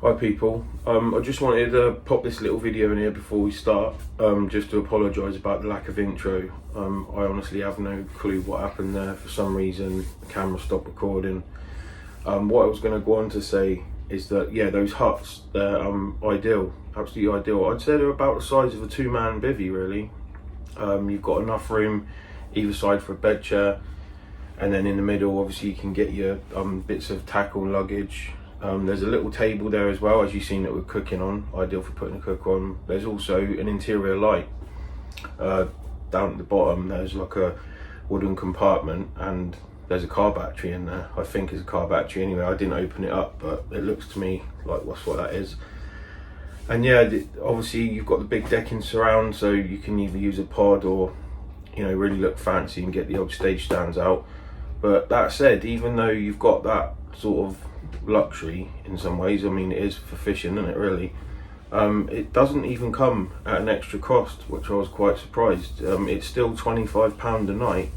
Hi people, I just wanted to pop this little video in here before we start, just to apologise about the lack of intro. I honestly have no clue what happened there. For some reason the camera stopped recording. What I was going to go on to say is that, yeah, those huts, they're ideal, absolutely ideal. I'd say they're about the size of a two-man bivvy really. You've got enough room either side for a bed chair, and then in the middle obviously you can get your bits of tackle and luggage. There's a little table there as well, as you've seen, that we're cooking on, ideal for putting a cook on. There's also an interior light. Down at the bottom there's like a wooden compartment, and there's a car battery in there. I think it's a car battery anyway. I didn't open it up, but it looks to me like that's what that is. And yeah, obviously you've got the big decking surround, so you can either use a pod or, you know, really look fancy and get the old stage stands out. But that said, even though you've got that sort of luxury in some ways, I mean, it is for fishing, isn't it, really? It doesn't even come at an extra cost, which I was quite surprised. It's still £25 a night.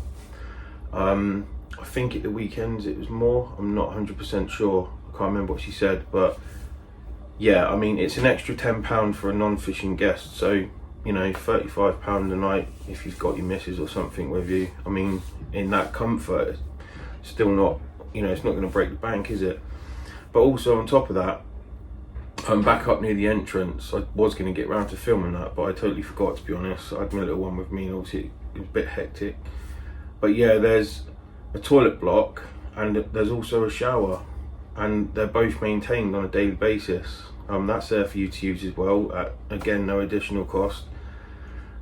I think at the weekends it was more. I'm not 100% sure. I can't remember what she said, but yeah, I mean, it's an extra £10 for a non-fishing guest. So, you know, £35 a night if you've got your missus or something with you. I mean, in that comfort, it's still not, you know, it's not going to break the bank, is it? But also on top of that, I'm back up near the entrance. I was going to get round to filming that, but I totally forgot, to be honest. I had my little one with me, and obviously it was a bit hectic. But yeah, there's a toilet block and there's also a shower, and they're both maintained on a daily basis. That's there for you to use as well, at, again, no additional cost.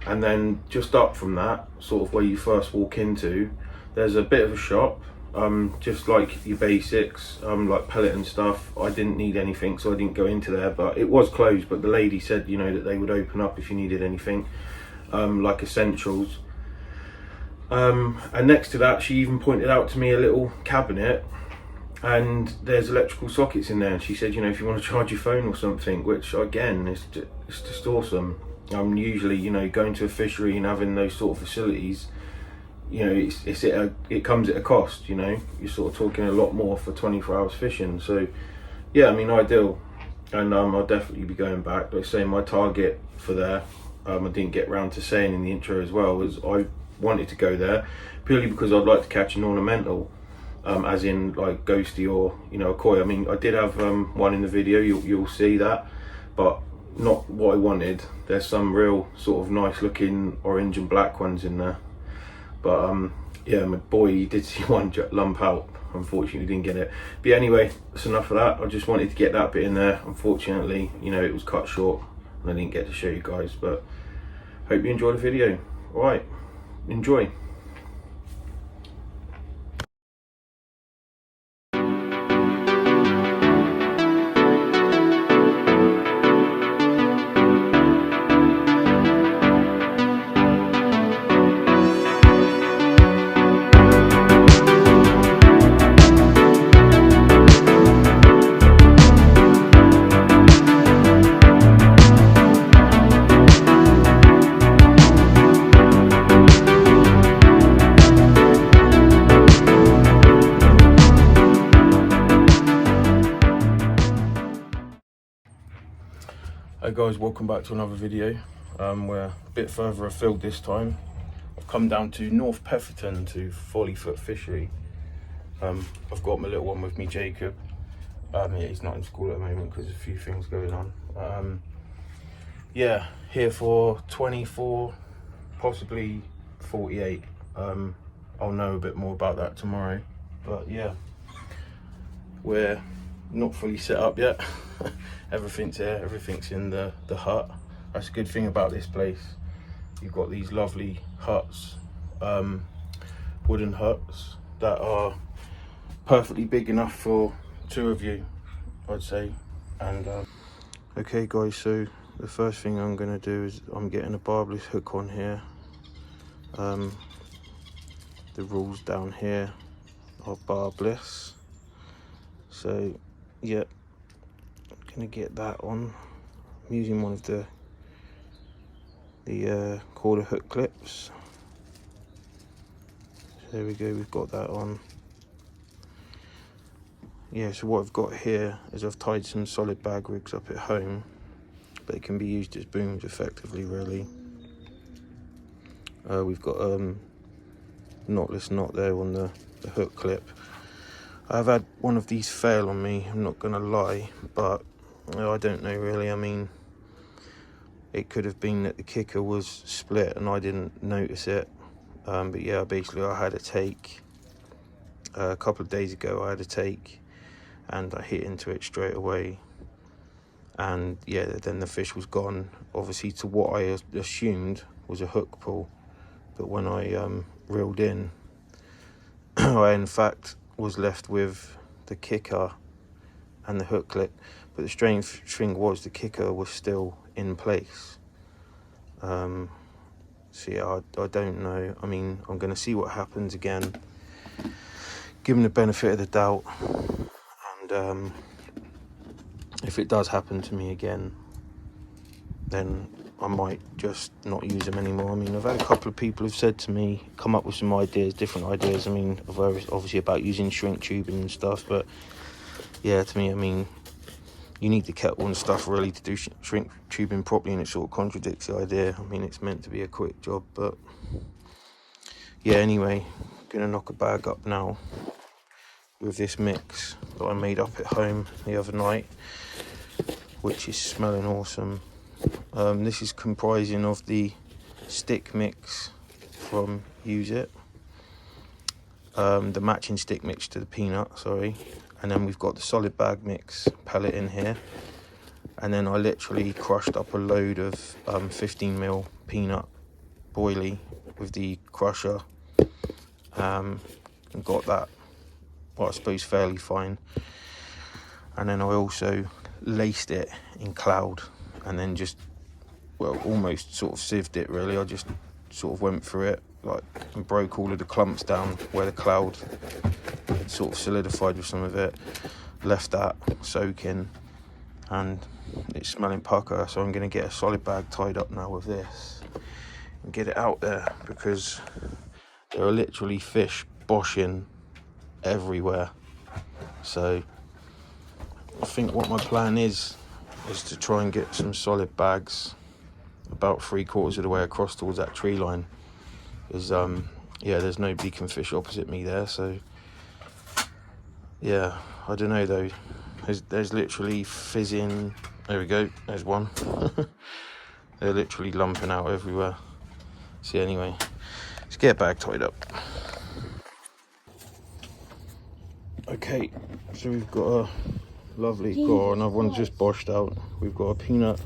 And then just up from that, sort of where you first walk into, there's a bit of a shop. Just like your basics, like pellet and stuff. I didn't need anything, so I didn't go into there, but it was closed. But the lady said, you know, that they would open up if you needed anything, like essentials. And next to that, she even pointed out to me a little cabinet, and there's electrical sockets in there. And she said, you know, if you want to charge your phone or something, which again is just awesome. Usually, you know, going to a fishery and having those sort of facilities, you know, it comes at a cost. You know, you're sort of talking a lot more for 24 hours fishing. So yeah, I mean, ideal. And I'll definitely be going back. Like I say, my target for there, I didn't get round to saying in the intro as well, was I wanted to go there purely because I'd like to catch an ornamental, as in like ghosty or, you know, a koi. I mean, I did have one in the video, you'll see that, but not what I wanted. There's some real sort of nice looking orange and black ones in there. But yeah, my boy, he did see one lump out. Unfortunately, didn't get it. But anyway, that's enough of that. I just wanted to get that bit in there. Unfortunately, you know, it was cut short and I didn't get to show you guys. But hope you enjoyed the video. All right, enjoy. Hey guys, welcome back to another video. We're a bit further afield this time. I've come down to North Petherton to Folly Foot Fishery. I've got my little one with me, Jacob. Yeah, he's not in school at the moment because there's a few things going on. Yeah, here for 24, possibly 48. I'll know a bit more about that tomorrow. But yeah, we're not fully set up yet. Everything's there, everything's in the hut. That's a good thing about this place. You've got these lovely huts, wooden huts that are perfectly big enough for two of you, I'd say. And okay guys, so the first thing I'm going to do is I'm getting a barbless hook on here. The rules down here are barbless, so yeah, gonna get that on. I'm using one of the quarter hook clips. So there we go, we've got that on. yeah, so what I've got here is I've tied some solid bag rigs up at home, but it can be used as booms effectively, really. We've got knotless knot there on the hook clip. I've had one of these fail on me, I'm not gonna lie, but I don't know really. I mean, it could have been that the kicker was split and I didn't notice it. But yeah, basically I had a take a couple of days ago. I had a take and I hit into it straight away, and yeah, then the fish was gone, obviously to what I assumed was a hook pull. But when I reeled in, I in fact was left with the kicker and the hook clip. But the strange thing was the kicker was still in place. So yeah, I don't know. I mean, I'm going to see what happens again, give him the benefit of the doubt, and if it does happen to me again, then I might just not use them anymore. I mean, I've had a couple of people who've said to me, come up with some ideas, different ideas. I mean, obviously about using shrink tubing and stuff, but yeah, to me, I mean, you need the kettle and stuff really to do shrink tubing properly, and it sort of contradicts the idea. I mean, it's meant to be a quick job, but yeah, anyway, gonna knock a bag up now with this mix that I made up at home the other night, which is smelling awesome. This is comprising of the stick mix from Use It, the matching stick mix to the peanut, sorry, and then we've got the solid bag mix pellet in here, and then I literally crushed up a load of 15mm peanut boilie with the crusher, and got that, well, I suppose fairly fine. And then I also laced it in cloud, and then just, well, almost sort of sieved it really. I just sort of went through it like and broke all of the clumps down where the cloud had sort of solidified with some of it, left that soaking, and it's smelling pucker. So I'm going to get a solid bag tied up now with this and get it out there, because there are literally fish boshing everywhere. So I think what my plan is to try and get some solid bags about 3/4 of the way across towards that tree line, because yeah, there's nobody can fish opposite me there. So yeah, I don't know though, there's literally fizzing, there we go, there's one. They're literally lumping out everywhere. So anyway, let's get a bag tied up. Okay, so we've got a lovely, got another one just boshed out. We've got a peanut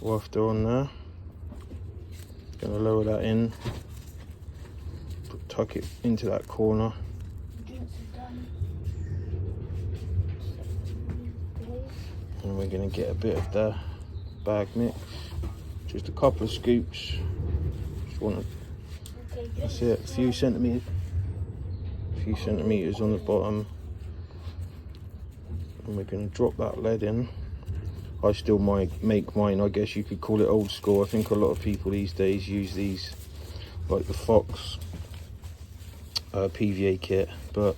wafter on there. Gonna lower that in, tuck it into that corner. And we're gonna get a bit of the bag mix, just a couple of scoops. Just want to, that's it, a few centimeters on the bottom, and we're going to drop that lead in. I still might make mine, I guess you could call it old school. I think a lot of people these days use these like the Fox PVA kit, but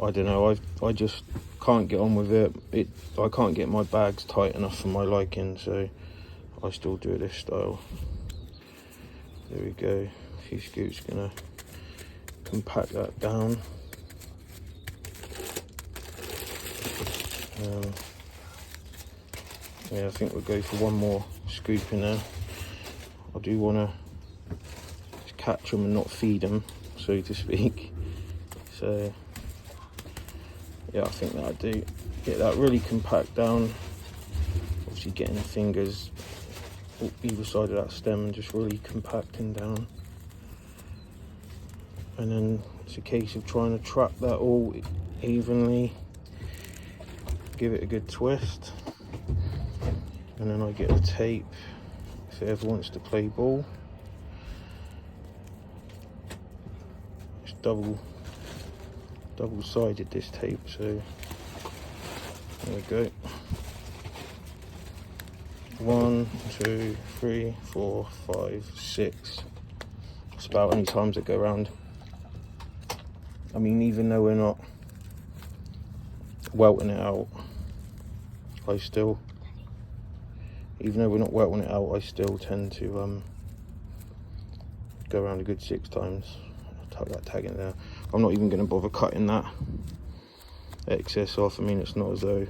I don't know, I just can't get on with it. I can't get my bags tight enough for my liking, so I still do it this style. There we go, a few scoops, gonna compact that down. Yeah, I think we'll go for one more scoop in there. I do want to catch them and not feed them, so to speak. So yeah, I think that'll do. Get that really compact down. Obviously getting the fingers either side of that stem and just really compacting down. And then it's a case of trying to trap that all evenly, give it a good twist, and then I get a tape if it ever wants to play ball. It's double-sided, this tape, so there we go. 1, 2, 3, 4, 5, 6. That's about how many times it go around. I mean, even though we're not welting it out, I still, even though we're not welting it out, I still tend to go around a good 6 times. I'll tuck that tag in there. I'm not even going to bother cutting that excess off. I mean, it's not as though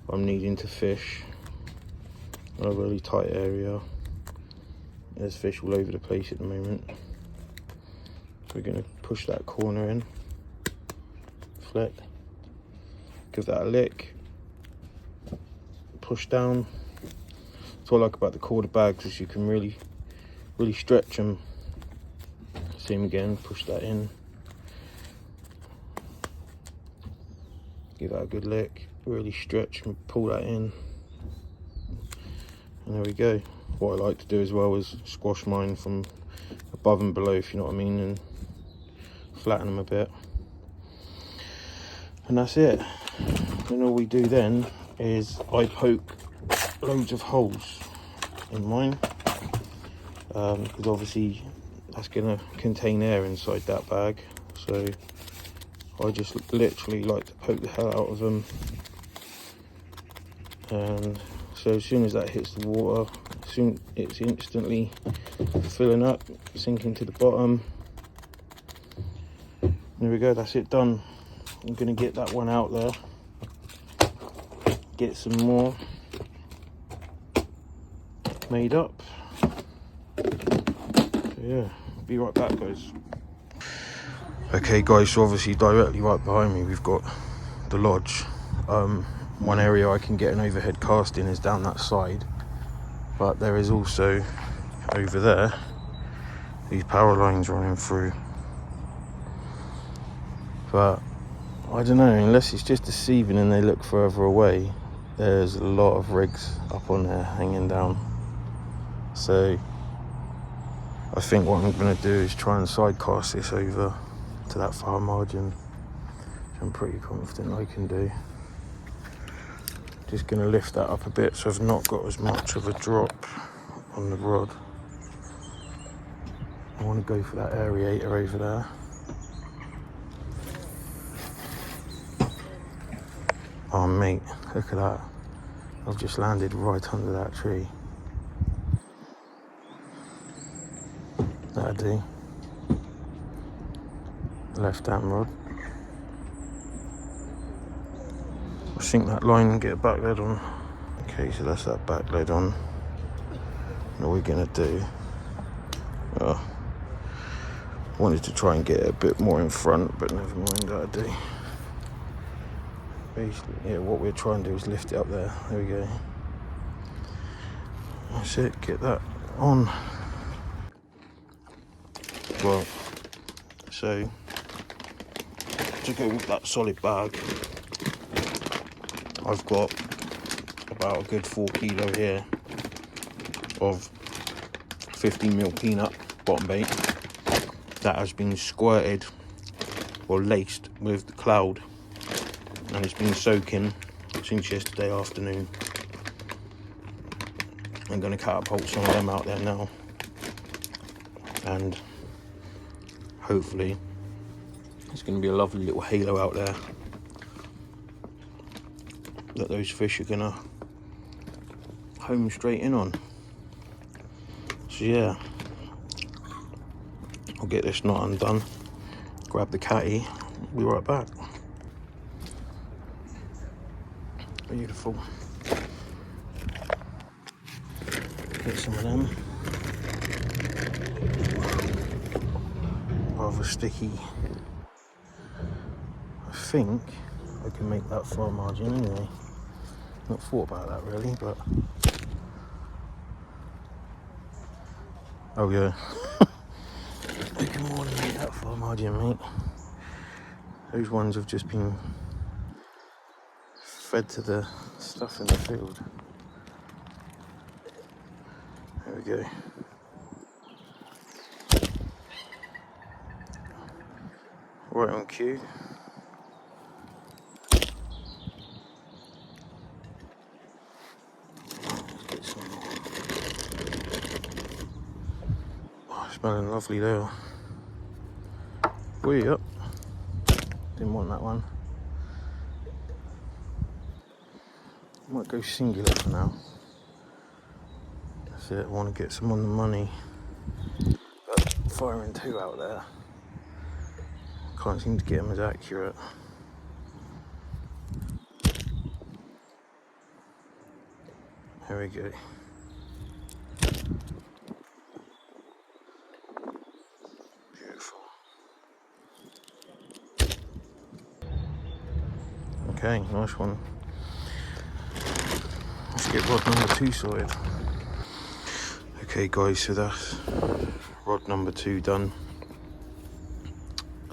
I'm needing to fish in a really tight area. There's fish all over the place at the moment. We're going to push that corner in, flick, give that a lick, push down. That's what I like about the quarter bags, is you can really stretch them. Same again, push that in, give that a good lick, really stretch and pull that in, and there we go. What I like to do as well is squash mine from above and below, if you know what I mean, and flatten them a bit, and that's it. And all we do then is I poke loads of holes in mine, because obviously that's going to contain air inside that bag, so I just literally like to poke the hell out of them. And so as soon as that hits the water, soon it's instantly filling up, sinking to the bottom. There we go, that's it done. I'm going to get that one out there, get some more made up. So yeah, I'll be right back, guys. Okay guys, so obviously directly right behind me we've got the lodge. One area I can get an overhead cast in is down that side, but there is also over there these power lines running through. But I don't know, unless it's just deceiving and they look further away, there's a lot of rigs up on there hanging down. So I think what I'm going to do is try and side cast this over to that far margin, which I'm pretty confident I can do. Just going to lift that up a bit so I've not got as much of a drop on the rod. I want to go for that aerator over there. Oh mate, look at that. I've just landed right under that tree. That'll do. Left hand rod. I sink that line and get a back lead on. Okay, so that's that back lead on. What are we gonna do? Oh, wanted to try and get it a bit more in front, but never mind, that'll do. Basically, yeah, what we're trying to do is lift it up there. There we go. That's it, get that on. Well, so to go with that solid bag, I've got about a good 4 kilo here of 50mm peanut bottom bait that has been squirted or laced with the cloud, and it's been soaking since yesterday afternoon. I'm going to catapult some of them out there now, and hopefully it's going to be a lovely little halo out there that those fish are going to home straight in on. So yeah, I'll get this knot undone, grab the catty, be right back. Beautiful. Get some of them. Rather sticky. I think I can make that far margin anyway. Not thought about that really, but oh yeah. I can more than make that far margin, mate. Those ones have just been fed to the stuff in the field. There we go. Right on cue. Get some more. Oh, smelling lovely there. Way up. Didn't want that one. might go singular for now. That's it, I want to get some on the money. But firing 2 out there, can't seem to get them as accurate. There we go. Beautiful. Okay, nice one. Let's get rod number 2 sorted. Okay guys, so that's rod number 2 done.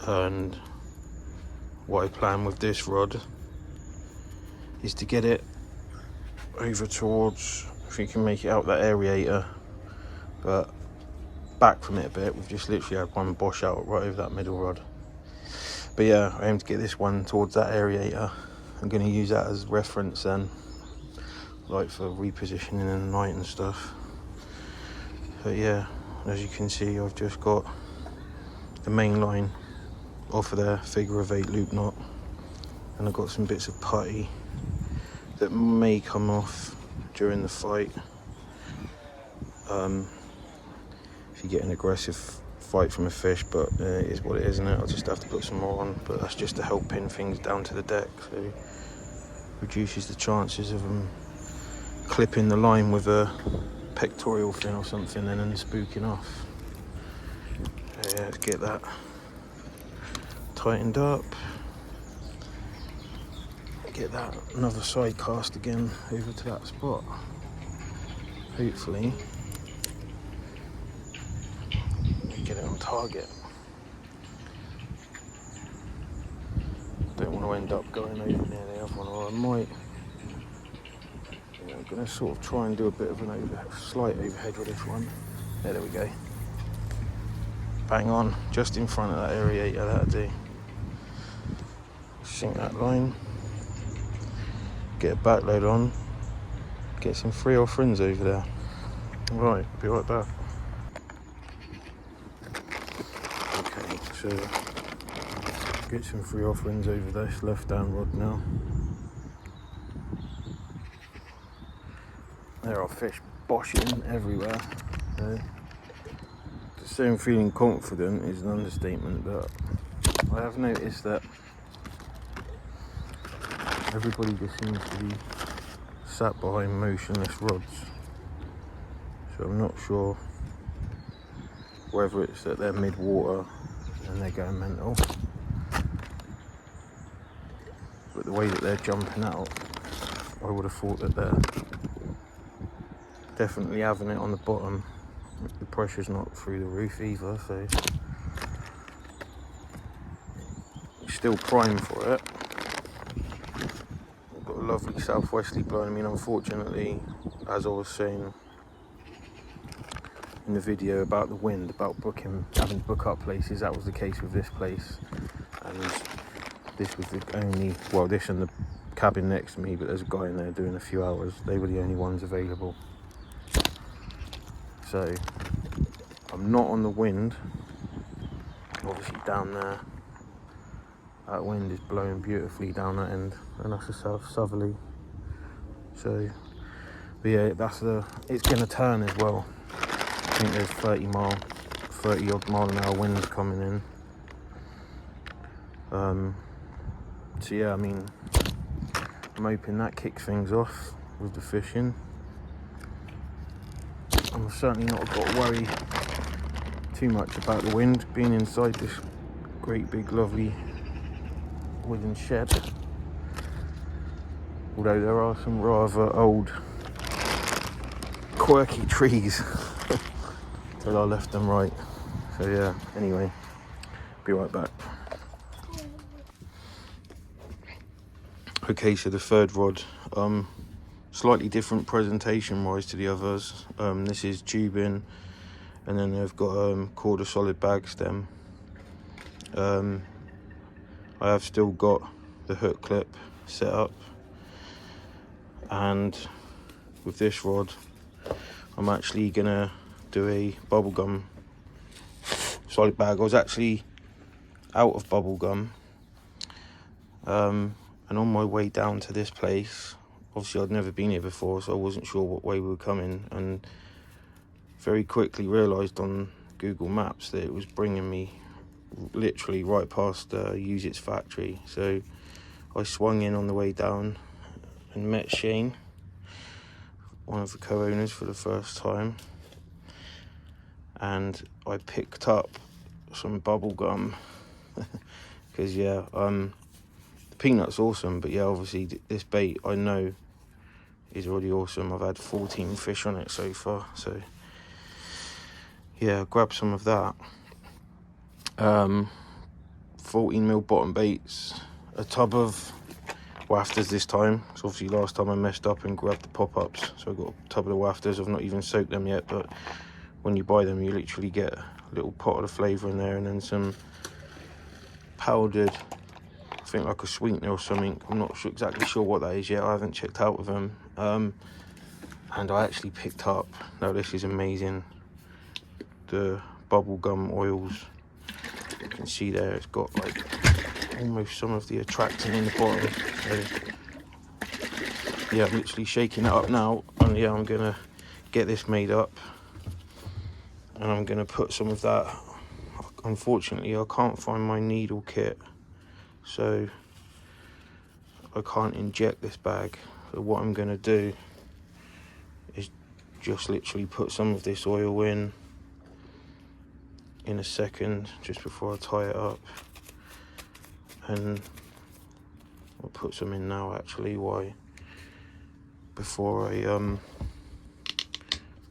And what I plan with this rod is to get it over towards, if you can make it out that aerator, but back from it a bit. We've just literally had one bosh out right over that middle rod. But yeah, I aim to get this one towards that aerator. I'm going to use that as reference then, like for repositioning in the night and stuff. But yeah, as you can see, I've just got the main line off of there, figure of 8 loop knot, and I've got some bits of putty that may come off during the fight. If you get an aggressive fight from a fish, but it is what it is, isn't it? I'll just have to put some more on, but that's just to help pin things down to the deck, so reduces the chances of them clipping the line with a pectoral fin or something and then spooking off. So yeah, let's get that tightened up, get that another side cast again over to that spot. Hopefully get it on target. Don't want to end up going over near the other one, or I might. Yeah, I'm going to sort of try and do a bit of an slight overhead with this one. Yeah, there we go. Bang on, just in front of that aerator, that'll do. Sink that line, get a back load on, get some 3 or friends over there. Right, be right back. Okay, so get some 3 offerings over this left down rod now. There are fish boshing everywhere. To say I'm feeling confident is an understatement, but I have noticed that everybody just seems to be sat behind motionless rods. So I'm not sure whether it's that they're mid-water and they're going mental, but the way that they're jumping out, I would have thought that they're definitely having it on the bottom. The pressure's not through the roof either, so still prime for it. We've got a lovely southwesterly blowing. I mean, unfortunately, as I was saying in the video about the wind, about having to book up places, that was the case with this place. And this was the only, well, this and the cabin next to me, but there's a guy in there doing a few hours. They were the only ones available. So I'm not on the wind. Obviously down there, that wind is blowing beautifully down that end, and that's a southerly. So, but yeah, it's going to turn as well. I think there's 30 odd mile an hour winds coming in. So yeah, I mean, I'm hoping that kicks things off with the fishing. I'm certainly not got to worry too much about the wind, being inside this great big lovely wooden shed. Although there are some rather old quirky trees to our left and right. So yeah, anyway, be right back. Okay, so the third rod, slightly different presentation wise to the others. This is tubing, and then they've got quarter solid bag stem. I have still got the hook clip set up, and with this rod I'm actually gonna do a bubblegum solid bag. I was actually out of bubblegum, and on my way down to this place obviously I'd never been here before, so I wasn't sure what way we were coming, and very quickly realised on Google Maps that it was bringing me literally right past Use It's factory. So I swung in on the way down and met Shane, one of the co-owners, for the first time, and I picked up some bubble gum because the peanut's awesome, but yeah, obviously this bait I know is already awesome. I've had 14 fish on it so far, so yeah, grab some of that. 14mm bottom baits, a tub of wafters this time. So obviously last time I messed up and grabbed the pop-ups, so I got a tub of the wafters. I've not even soaked them yet, but when you buy them you literally get a little pot of the flavour in there, and then some powdered, I think like a sweetener or something. I'm not exactly sure what that is yet, I haven't checked out with them. And I actually picked up, now this is amazing, the bubblegum oils. You can see there it's got like almost some of the attractant in the bottom. So yeah, I'm literally shaking it up now, and yeah, I'm gonna get this made up and I'm gonna put some of that. Unfortunately I can't find my needle kit, so I can't inject this bag. So what I'm gonna do is just literally put some of this oil in a second, just before I tie it up, and I'll put some in now actually, before I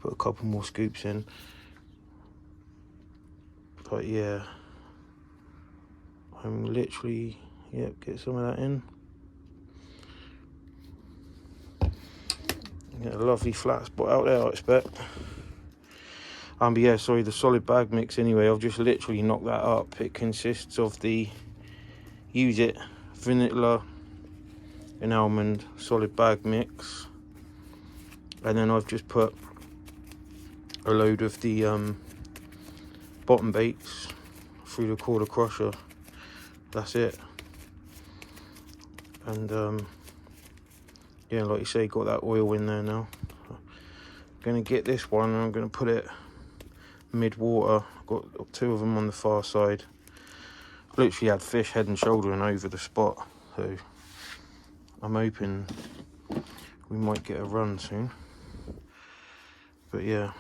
put a couple more scoops in. But yeah, I'm literally, get some of that in. Get a lovely flat spot out there, I expect. But yeah, sorry, the solid bag mix anyway, I've just literally knocked that up. It consists of the Use It vanilla and almond solid bag mix, and then I've just put a load of the bottom baits through the quarter crusher. That's it. And yeah, like you say, got that oil in there now. I'm gonna get this one and I'm gonna put it mid-water. Got two of them on the far side. Literally had fish head and shouldering over the spot, so I'm hoping we might get a run soon. But yeah,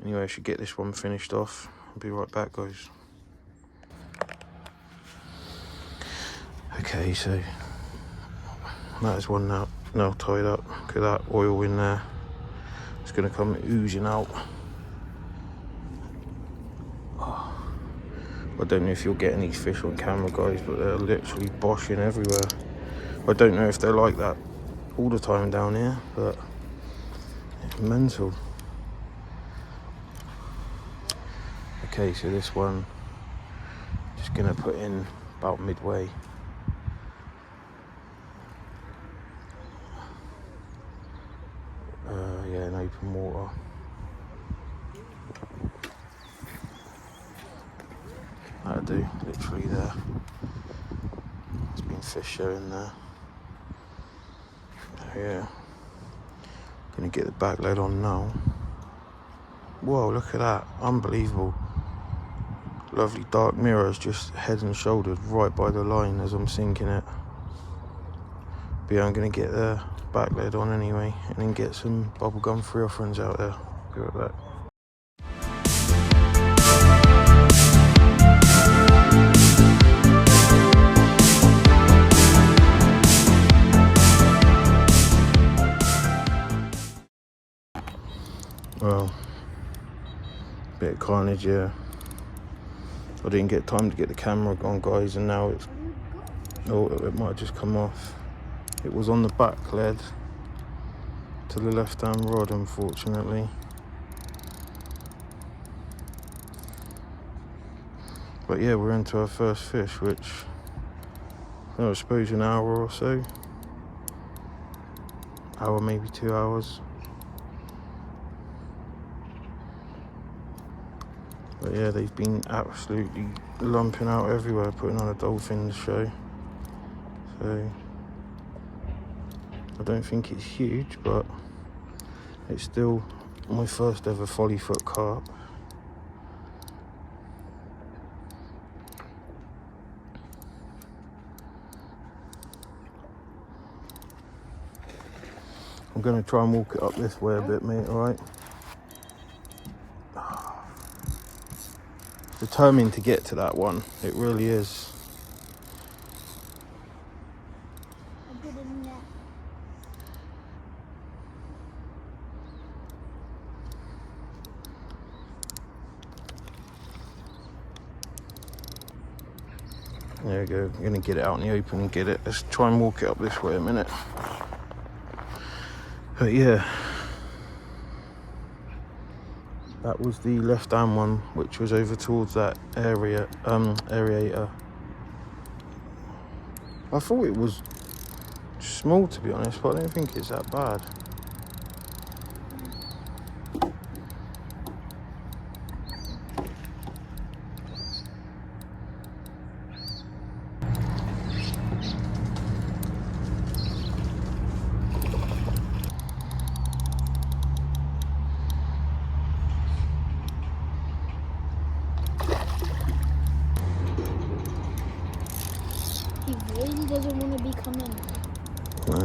anyway, I should get this one finished off. I'll be right back, guys. Okay, so that is one now tied up. Look at that oil in there. It's gonna come oozing out. I don't know if you're getting these fish on camera, guys, but they're literally boshing everywhere. I don't know if they're like that all the time down here, but it's mental. Okay, so this one, just gonna put in about midway. Yeah, in open water. That'll do, literally there. There's been fish showing there. Yeah. Gonna get the back lead on now. Whoa, look at that. Unbelievable. Lovely dark mirrors, just head and shoulders right by the line as I'm sinking it. But yeah, I'm gonna get the back lead on anyway, and then get some bubblegum free offerings out there. Be right back. Well, bit of carnage, yeah. I didn't get time to get the camera on, guys, and now it's, oh, it might have just come off. It was on the back lead to the left hand rod, unfortunately. But yeah, we're into our first fish, which I suppose an hour or so. Hour, maybe 2 hours. But yeah, they've been absolutely lumping out everywhere, putting on a dolphin show. So I don't think it's huge, but it's still my first ever Folly Foot carp. I'm going to try and walk it up this way a bit, mate, alright? Determined to get to that one, it really is. There we go, I'm going to get it out in the open and get it. Let's try and walk it up this way a minute. But yeah, that was the left hand one, which was over towards that area, aerator. I thought it was small, to be honest, but I don't think it's that bad. He really doesn't want to be coming. No.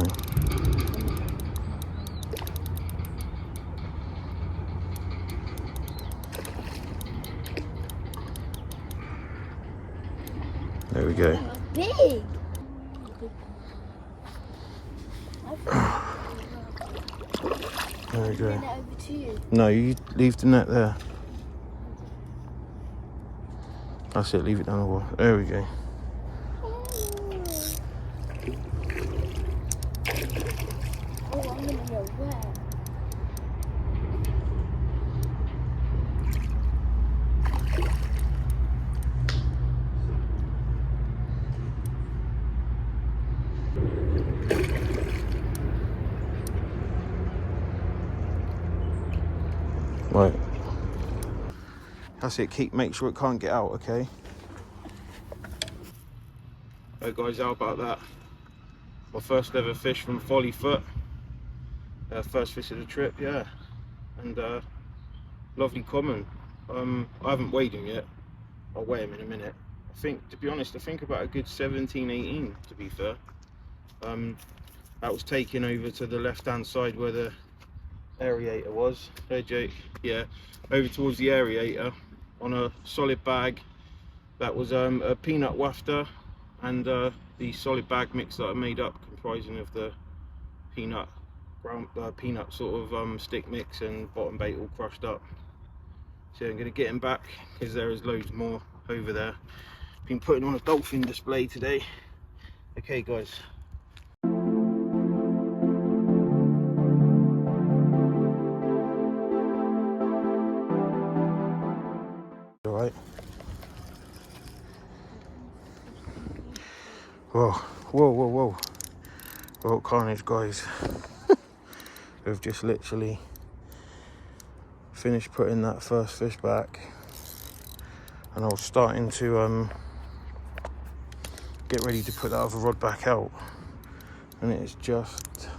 There we go. Big. There we go. Over to you. No, you leave the net there. That's it, leave it down the wall. There we go. Oh, I'm gonna go where? Right. That's it, make sure it can't get out, okay? Hey guys, how about that? My first ever fish from Folly Foot. First fish of the trip, yeah. And lovely common. I haven't weighed him yet. I'll weigh him in a minute. I think, to be honest, I think about a good 17, 18, to be fair. That was taken over to the left hand side where the aerator was. Hey Jake, yeah, over towards the aerator on a solid bag. That was a peanut wafter and the solid bag mix that I made up, comprising of the peanut sort of stick mix and bottom bait all crushed up. So I'm going to get him back because there is loads more over there. Been putting on a dolphin display today. Okay guys. Alright. Whoa. Oh, carnage, guys. We've just literally finished putting that first fish back. And I was starting to get ready to put that other rod back out. And it's just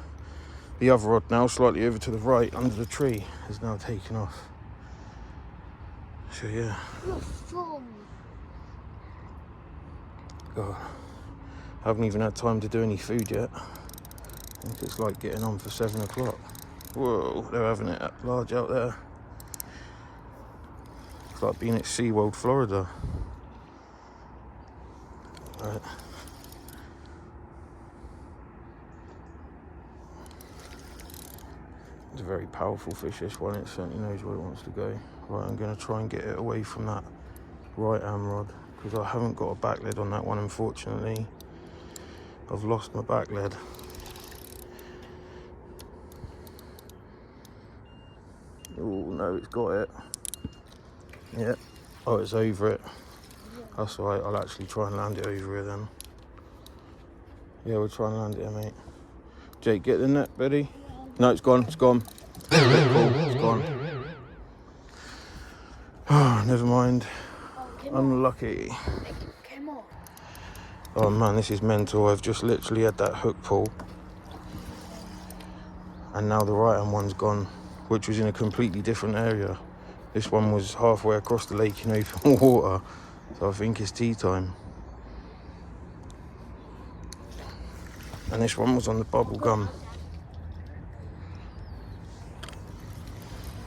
the other rod now, slightly over to the right under the tree, is now taken off. So yeah. You're strong. God, I haven't even had time to do any food yet. I think it's like getting on for 7 o'clock. Whoa, they're having it large out there. It's like being at SeaWorld, Florida. Right. It's a very powerful fish, this one. It certainly knows where it wants to go. Right, I'm going to try and get it away from that right hand rod because I haven't got a back lead on that one, unfortunately. I've lost my back lead. Oh no, it's got it. Yeah. Oh, it's over it. That's all right. I'll actually try and land it over here then. Yeah, we'll try and land it here, mate. Jake, get the net, buddy. No, it's gone. It's gone. It's gone. Oh, never mind. Unlucky. Came off. Oh man, this is mental. I've just literally had that hook pull and now the right hand one's gone, which was in a completely different area. This one was halfway across the lake in open water, so I think it's tea time. And this one was on the bubble gum.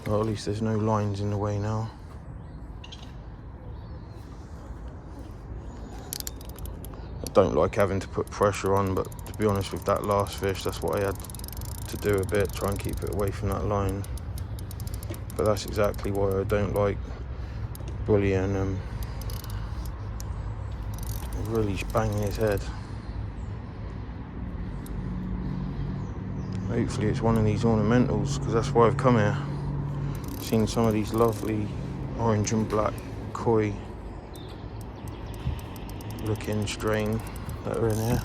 Well, at least there's no lines in the way now. I don't like having to put pressure on, but to be honest with that last fish, that's what I had to do a bit, try and keep it away from that line. But that's exactly why I don't like bullying him. Really banging his head. Hopefully it's one of these ornamentals, because that's why I've come here. Seen some of these lovely orange and black koi looking strain that are in here.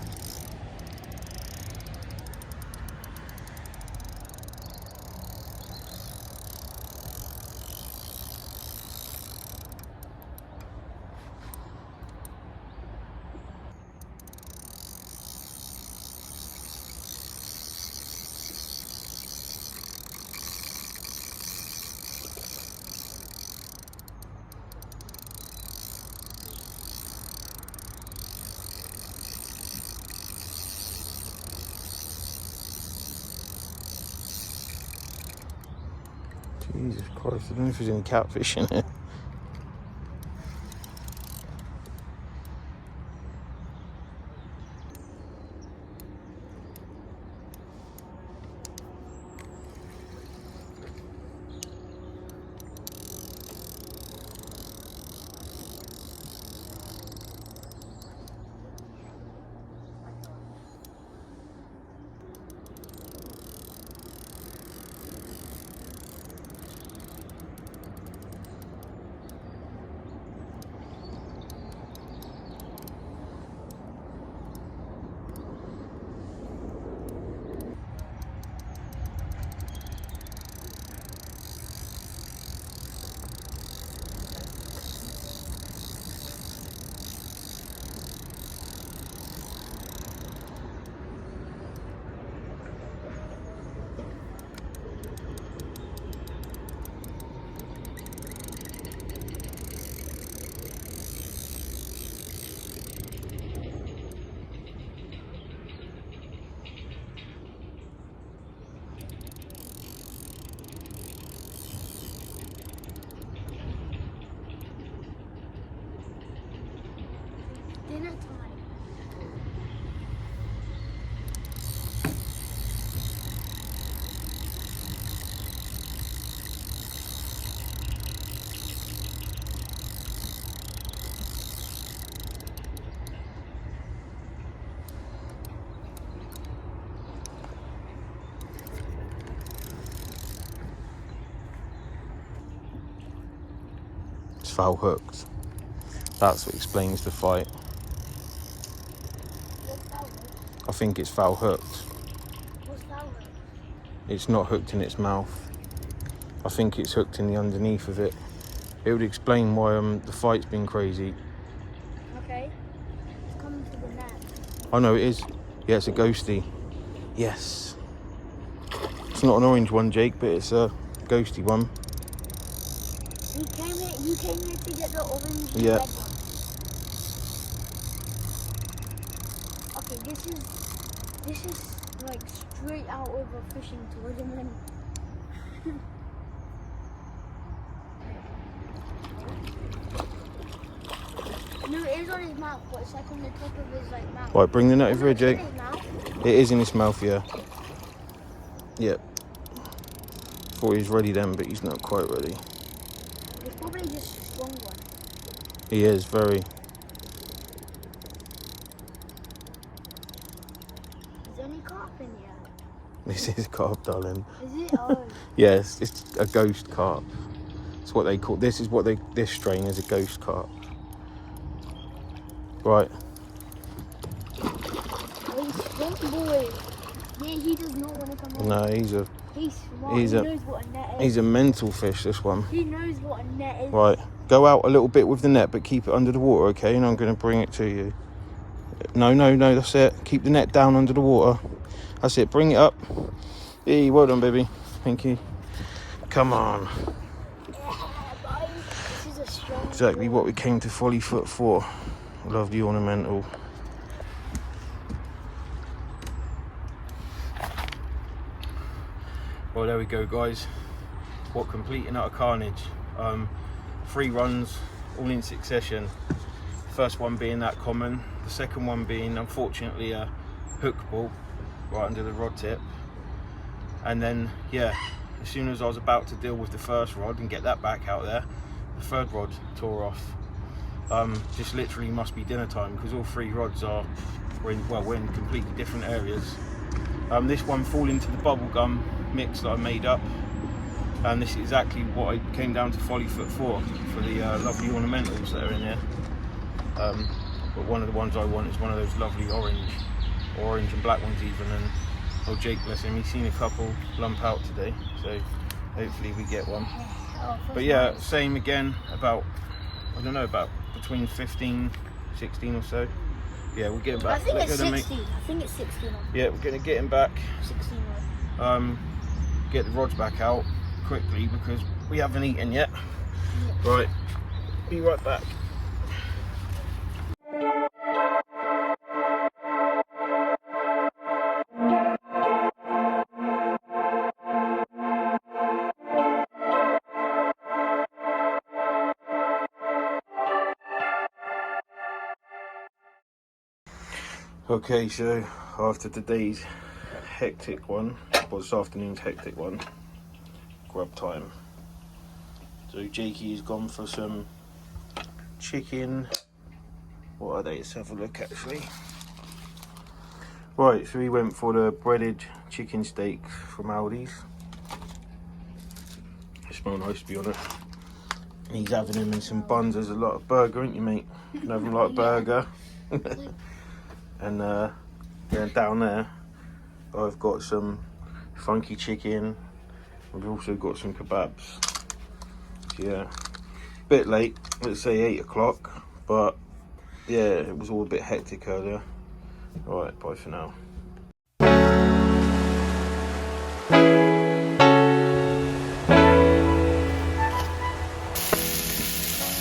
Jesus Christ, I don't know if there's any catfish in it. Dinner time. It's foul hooked. That's what explains the fight. I think it's foul hooked. What's foul hooked? It's not hooked in its mouth. I think it's hooked in the underneath of it. It would explain why the fight's been crazy. Okay. It's coming to the net. Oh no, it is. Yeah, it's a ghosty. Yes. It's not an orange one, Jake, but it's a ghosty one. You came here to get the orange and Yeah. red one. Okay, this is like straight out of a fishing tournament. No, it is on his mouth, but it's like on the top of his like mouth. Right, bring the net over here, It's in Jake. his mouth. It is in his mouth, yeah. Yep. Thought he was ready then, but he's not quite ready. It's probably just a strong one. He is, very. Is there any carp in here? This is carp, darling. Is it? Oh. Yes, it's a ghost carp. It's what they call, this strain is a ghost carp. Right. Oh, he's strong boy. Yeah, he does not want to come on. No, He's smart. He knows what a net is. he's a mental fish, this one. He knows what a net is. Right, go out a little bit with the net, but keep it under the water, okay? And I'm going to bring it to you. No, that's it. Keep the net down under the water. That's it, bring it up. Hey, well done, baby. Thank you. Come on. This is a strong Exactly what we came to Folly Foot for. Love the ornamental. Well, there we go, guys. What complete and utter carnage. 3 runs, all in succession. First one being that common. The second one being, unfortunately, a hook ball right under the rod tip. And then, yeah, as soon as I was about to deal with the first rod and get that back out there, the third rod tore off. Just literally must be dinner time, because all 3 rods we're in completely different areas. This one fall into the bubblegum mix that I made up, and this is exactly what I came down to Folly Foot for the lovely ornamentals that are in here. But one of the ones I want is one of those lovely orange and black ones even, and old Jake, bless him, he's seen a couple lump out today, so hopefully we get one. But yeah, same again, about, I don't know, about between 15, 16 or so. Yeah, we'll get him back. I think it's 16. Yeah, we're gonna get him back. 16, right? Get the rods back out quickly because we haven't eaten yet. Yeah. Right, be right back. Okay, so after today's hectic one, well, this afternoon's hectic one, grub time. So Jakey has gone for some chicken. What are they? Let's have a look actually. Right, so we went for the breaded chicken steaks from Aldi's. They smell nice, to be honest. He's having them in some buns. There's a lot of burger, ain't you, mate? You can have a lot of burger. And then down there, I've got some funky chicken. We've also got some kebabs. So yeah, bit late, let's say 8 o'clock, but yeah, it was all a bit hectic earlier. Alright, bye for now.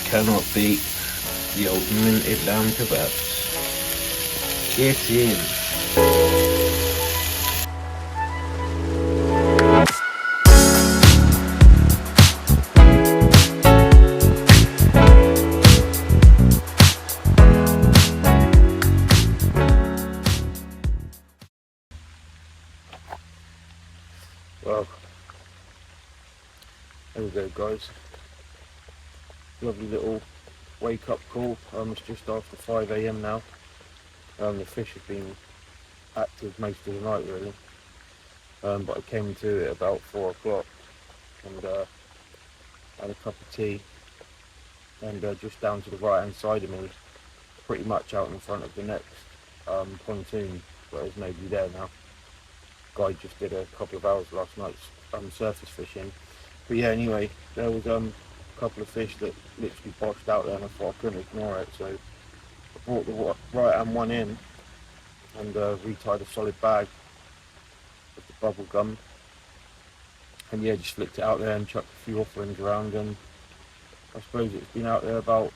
Cannot beat the old minted lamb kebabs. Get in. Well, there we go, guys. Lovely little wake up call. It's just after 5 AM now. The fish have been active most of the night really, but I came to it about 4 o'clock and had a cup of tea, and just down to the right hand side of me, pretty much out in front of the next pontoon, but there's nobody there now. Guy just did a couple of hours last night surface fishing, but yeah, anyway, there was a couple of fish that literally boshed out there, and I thought I couldn't ignore it, so I brought the right hand one in and retied a solid bag with the bubble gum, and yeah, just flicked it out there and chucked a few offerings around, and I suppose it's been out there about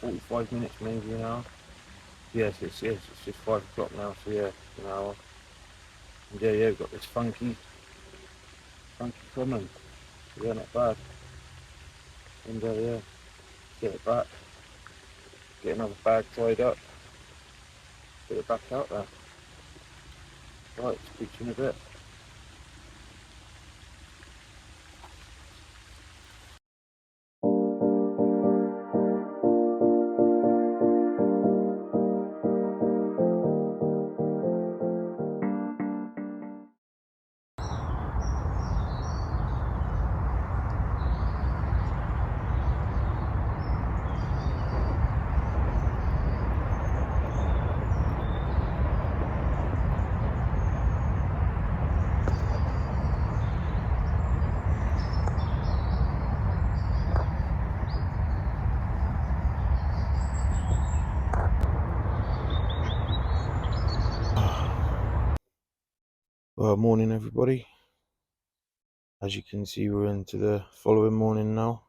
45 minutes, maybe an hour. Yes, it's just 5 o'clock now, so yeah, an hour. And yeah, we've got this funky common. Yeah, not bad. And yeah, get it back, get another bag tied up, get it back out there. Right, speak to you in a bit. Morning everybody. As you can see, we're into the following morning now.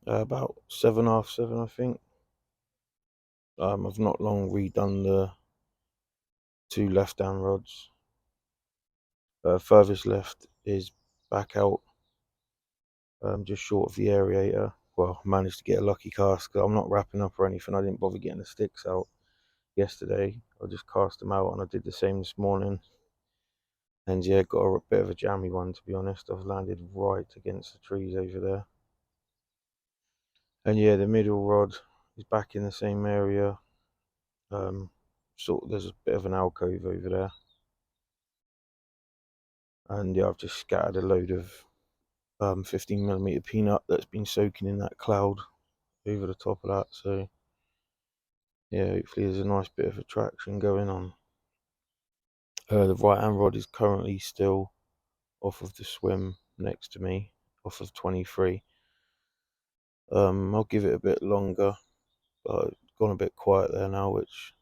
About 7, half 7, I think. I've not long redone the 2 left-hand rods. Furthest left is back out, just short of the aerator. Well, managed to get a lucky cast because I'm not wrapping up or anything. I didn't bother getting the sticks out yesterday. I just cast them out, and I did the same this morning. And yeah, got a bit of a jammy one, to be honest. I've landed right against the trees over there. And yeah, the middle rod is back in the same area. There's a bit of an alcove over there. And yeah, I've just scattered a load of 15mm peanut that's been soaking in that cloud over the top of that. So yeah, hopefully there's a nice bit of attraction going on. The right hand rod is currently still off of the swim next to me, off of 23. I'll give it a bit longer, but it's gone a bit quiet there now, which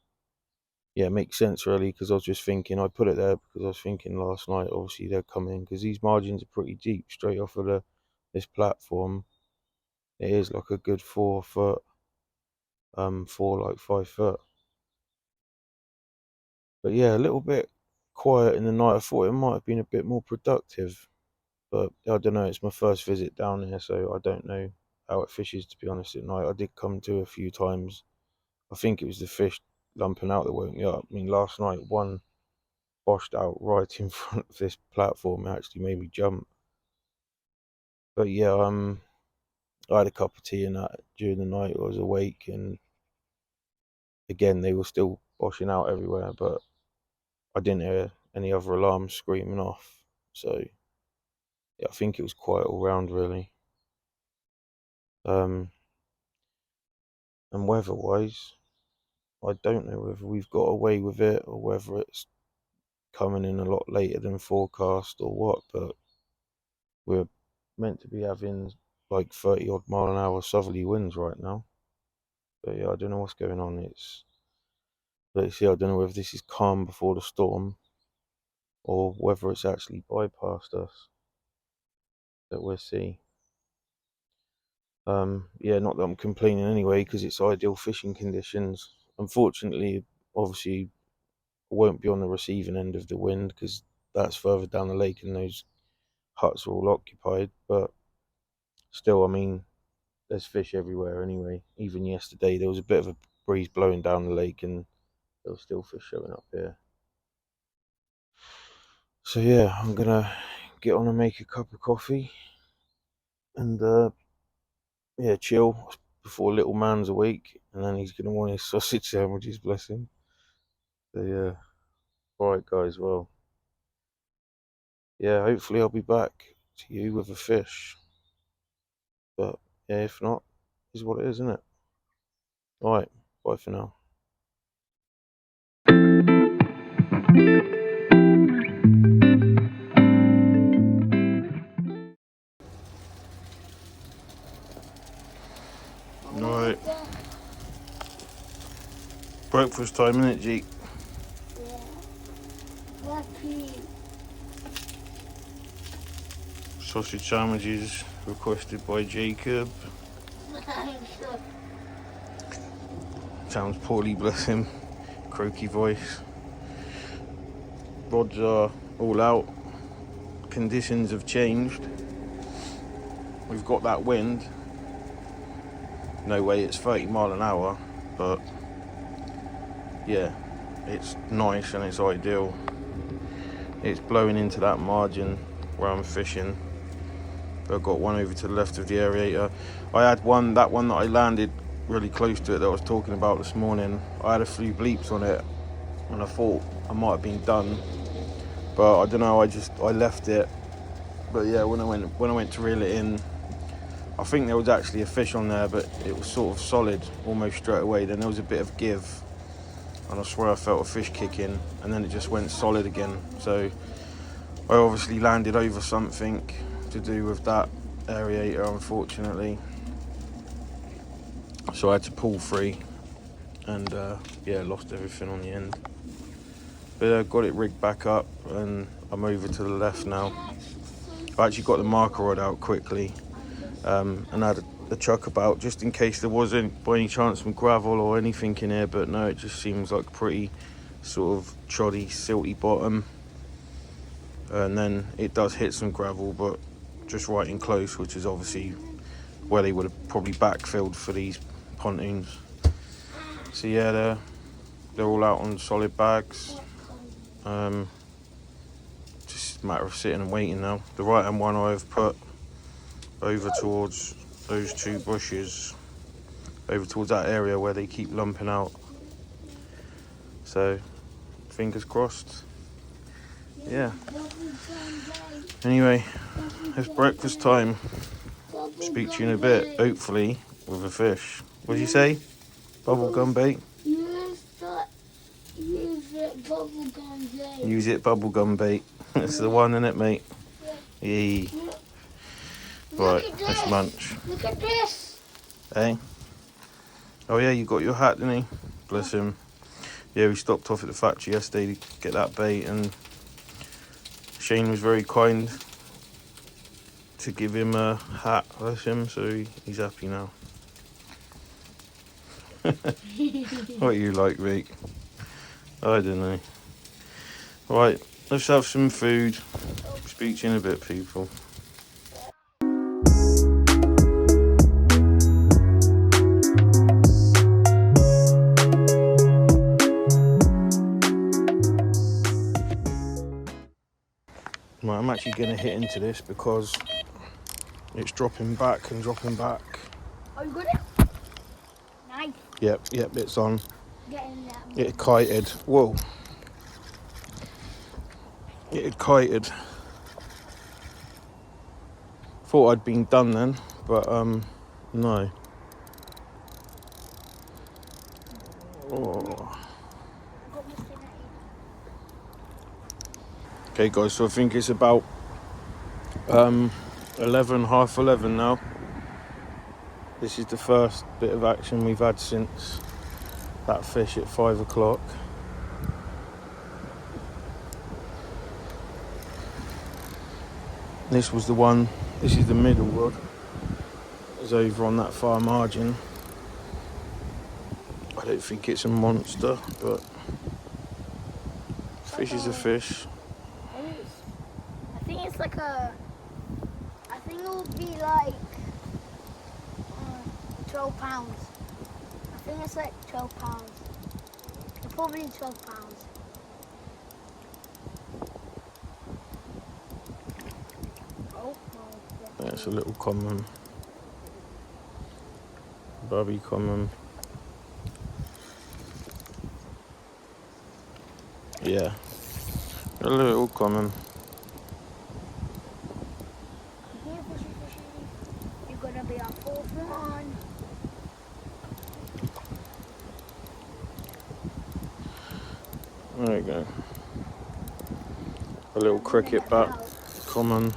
yeah, makes sense really, because I was just thinking, I put it there because I was thinking last night, obviously they'll come in, because these margins are pretty deep straight off of this platform. It is like a good 4 foot, 5 foot. But yeah, a little bit quiet in the night. I thought it might have been a bit more productive, but I don't know, it's my first visit down here, so I don't know how it fishes, to be honest, at night. I did come to a few times. I think it was the fish lumping out that woke me up. I mean, last night one boshed out right in front of this platform. It actually made me jump. But yeah, I had a cup of tea and that during the night. I was awake, and again they were still boshing out everywhere, but I didn't hear any other alarms screaming off. So yeah, I think it was quiet all round really. And weather-wise, I don't know whether we've got away with it or whether it's coming in a lot later than forecast or what, but we're meant to be having like 30 odd mile an hour southerly winds right now. But yeah, I don't know what's going on. I don't know whether this is calm before the storm or whether it's actually bypassed us. That we'll see. Yeah, not that I'm complaining anyway, because it's ideal fishing conditions. Unfortunately, obviously, I won't be on the receiving end of the wind because that's further down the lake and those huts are all occupied. But still, I mean, there's fish everywhere anyway. Even yesterday, there was a bit of a breeze blowing down the lake and there was still fish showing up here. So yeah, I'm gonna get on and make a cup of coffee and yeah, chill before little man's awake, and then he's gonna want his sausage sandwiches, bless him. So yeah, alright guys, well, yeah, hopefully I'll be back to you with a fish, but yeah, if not, is what it is, isn't it? Alright, bye for now. Alright, breakfast time, innit, Jeek? Yeah. Lucky. Sausage sandwiches requested by Jacob. Sounds poorly, bless him. Croaky voice. Rods are all out. Conditions have changed. We've got that wind. No way it's 30 mile an hour, but yeah, it's nice and it's ideal. It's blowing into that margin where I'm fishing. I've got one over to the left of the aerator. I had that one that I landed really close to it that I was talking about this morning. I had a few bleeps on it and I thought I might have been done, but I don't know, I left it. But yeah, when I went to reel it in, I think there was actually a fish on there, but it was sort of solid almost straight away. Then there was a bit of give, and I swear I felt a fish kick in, and then it just went solid again. So I obviously landed over something to do with that aerator, unfortunately. So I had to pull free, and yeah, lost everything on the end. But I got it rigged back up, and I'm over to the left now. I actually got the marker rod out quickly and had the chuck about just in case there wasn't by any chance some gravel or anything in here, but no, it just seems like pretty sort of troddy, silty bottom. And then it does hit some gravel, but just right in close, which is obviously where they would have probably backfilled for these pontoons. So yeah, they're all out on solid bags. Just a matter of sitting and waiting now. The right hand one I've put over towards those two bushes, over towards that area where they keep lumping out. So fingers crossed. Yeah. Anyway, it's breakfast time. Speak to you in a bit, hopefully with a fish. What did you say? Bubblegum bait? Use it bubblegum bait. Use it bubblegum bait. That's the one, isn't it, mate? Yeah. Right, let's munch. Look at this. Hey? Oh yeah, you got your hat, didn't he? Bless him. Yeah, we stopped off at the factory yesterday to get that bait, and Shane was very kind to give him a hat, bless him, so he's happy now. What are you like, mate? I don't know. Right, let's have some food. Speak to you in a bit, people. Right, I'm actually going to hit into this because it's dropping back and dropping back. Oh, you got it? Nice. Yep, it's on. Get in there. It had kited. Whoa. It had kited. Thought I'd been done then, but no. Oh. Okay guys, so I think it's about 11, half 11 now. This is the first bit of action we've had since that fish at 5 o'clock. This was the one, this is the middle rod. It's over on that far margin. I don't think it's a monster, but fish is a fish. I think it's like a, I think it will be like 12 pounds. I think it's like 12 pounds. It's probably 12 pounds. Oh, no. That's a little common. Bobby common. Yeah. A little common. You're gonna be our fourth one. There you go. A little cricket bat, common.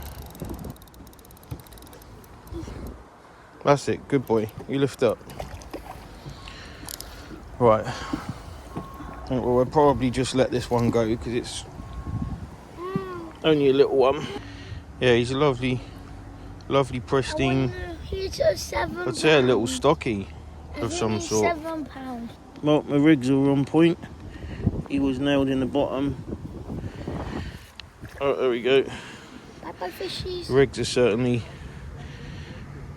That's it, good boy. You lift up. Right. Well, we'll probably just let this one go because it's only a little one. Yeah, he's a lovely, pristine. He's a 7 I'd say a little stocky of some sort. £7. Well, my rigs are on point. He was nailed in the bottom. Oh, there we go. Bye-bye, fishies. Rigs are certainly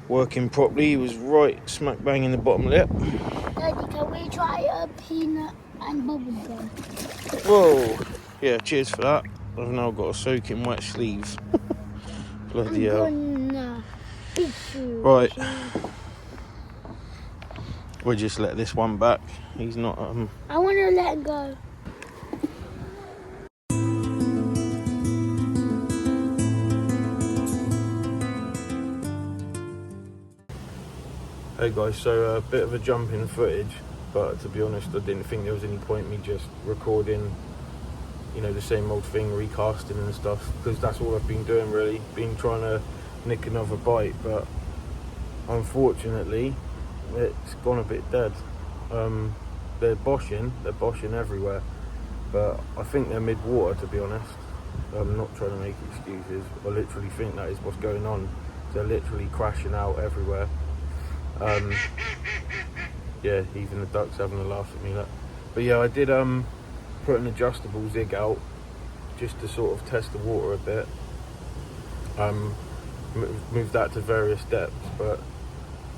working properly. He was right smack bang in the bottom lip. Daddy, can we try a peanut and bubble gum? Whoa. Yeah, cheers for that. I've now got a soaking wet sleeve. Bloody hell. Gonna beat you. Right. We'll just let this one back. He's not I want to let him go. Hey guys, so a bit of a jump in footage, but to be honest I didn't think there was any point me just recording, you know, the same old thing, recasting and stuff, because that's all I've been doing really, been trying to nick another bite, but unfortunately it's gone a bit dead. They're boshing everywhere, but I think they're mid-water to be honest. I'm not trying to make excuses. I literally think that is what's going on. They're literally crashing out everywhere. Yeah, even the ducks having a laugh at me. But yeah, I did put an adjustable zig out just to sort of test the water a bit. Moved that to various depths, but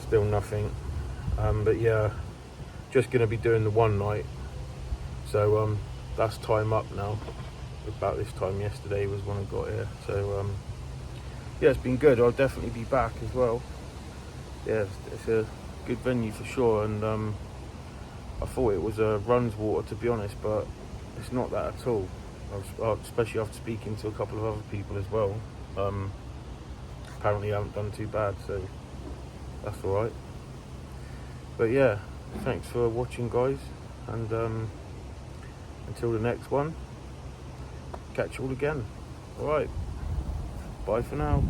still nothing. But yeah, just going to be doing the one night. So that's time up now. About this time yesterday was when I got here. So yeah, it's been good. I'll definitely be back as well. Yeah, it's a good venue for sure, and I thought it was a runs water, to be honest, but it's not that at all. Especially after speaking to a couple of other people as well. Apparently I haven't done too bad, so that's alright. But yeah, thanks for watching, guys, and until the next one, catch you all again. Alright, bye for now.